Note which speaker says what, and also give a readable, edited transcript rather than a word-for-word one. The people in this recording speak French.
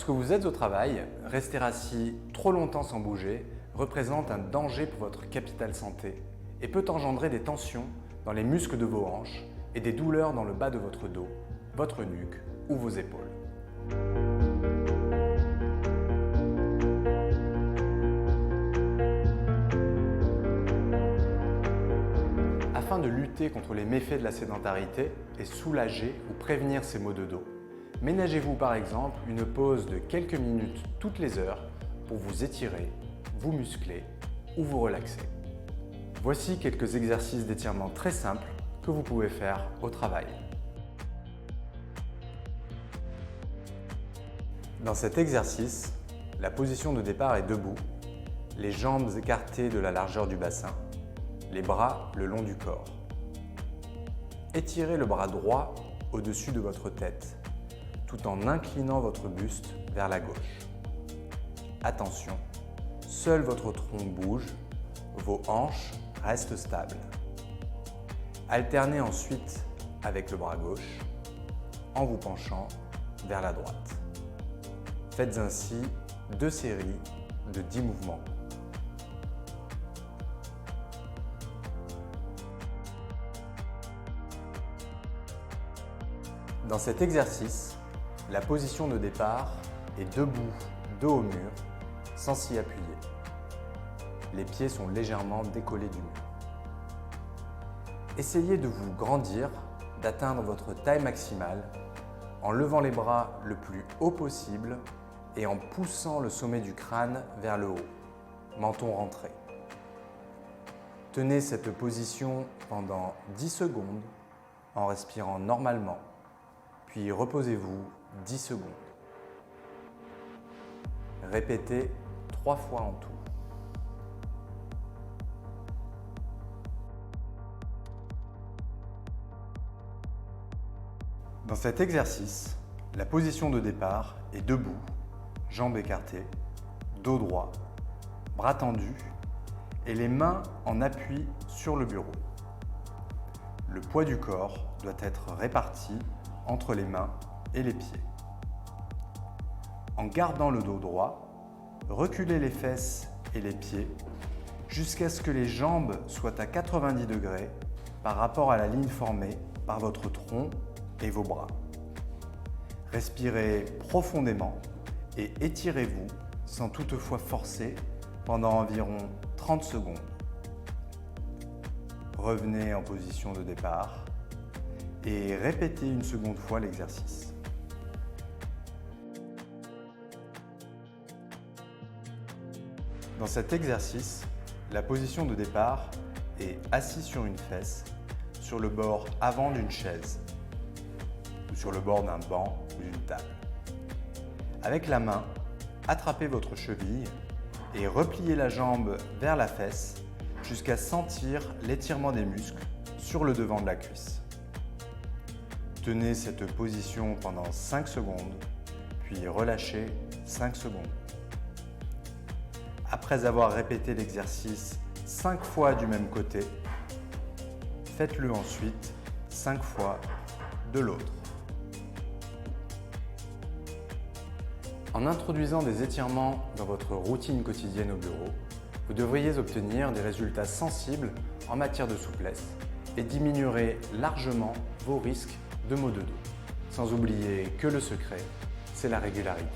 Speaker 1: Lorsque vous êtes au travail, rester assis trop longtemps sans bouger représente un danger pour votre capital santé et peut engendrer des tensions dans les muscles de vos hanches et des douleurs dans le bas de votre dos, votre nuque ou vos épaules. Afin de lutter contre les méfaits de la sédentarité et soulager ou prévenir ces maux de dos, ménagez-vous par exemple une pause de quelques minutes toutes les heures pour vous étirer, vous muscler ou vous relaxer. Voici quelques exercices d'étirement très simples que vous pouvez faire au travail. Dans cet exercice, la position de départ est debout, les jambes écartées de la largeur du bassin, les bras le long du corps. Étirez le bras droit au-dessus de votre tête, tout en inclinant votre buste vers la gauche. Attention, seul votre tronc bouge, vos hanches restent stables. Alternez ensuite avec le bras gauche en vous penchant vers la droite. Faites ainsi 2 séries de 10 mouvements. Dans cet exercice, la position de départ est debout, dos au mur, sans s'y appuyer. Les pieds sont légèrement décollés du mur. Essayez de vous grandir, d'atteindre votre taille maximale en levant les bras le plus haut possible et en poussant le sommet du crâne vers le haut, menton rentré. Tenez cette position pendant 10 secondes en respirant normalement, puis reposez-vous 10 secondes. Répétez 3 fois en tout. Dans cet exercice, la position de départ est debout, jambes écartées, dos droit, bras tendus et les mains en appui sur le bureau. Le poids du corps doit être réparti entre les mains et les pieds. En gardant le dos droit, reculez les fesses et les pieds jusqu'à ce que les jambes soient à 90 degrés par rapport à la ligne formée par votre tronc et vos bras. Respirez profondément et étirez-vous sans toutefois forcer pendant environ 30 secondes. Revenez en position de départ et répétez une seconde fois l'exercice. Dans cet exercice, la position de départ est assis sur une fesse, sur le bord avant d'une chaise ou sur le bord d'un banc ou d'une table. Avec la main, attrapez votre cheville et repliez la jambe vers la fesse jusqu'à sentir l'étirement des muscles sur le devant de la cuisse. Tenez cette position pendant 5 secondes, puis relâchez 5 secondes. Après avoir répété l'exercice 5 fois du même côté, faites-le ensuite 5 fois de l'autre. En introduisant des étirements dans votre routine quotidienne au bureau, vous devriez obtenir des résultats sensibles en matière de souplesse et diminuerez largement vos risques de maux de dos. Sans oublier que le secret, c'est la régularité.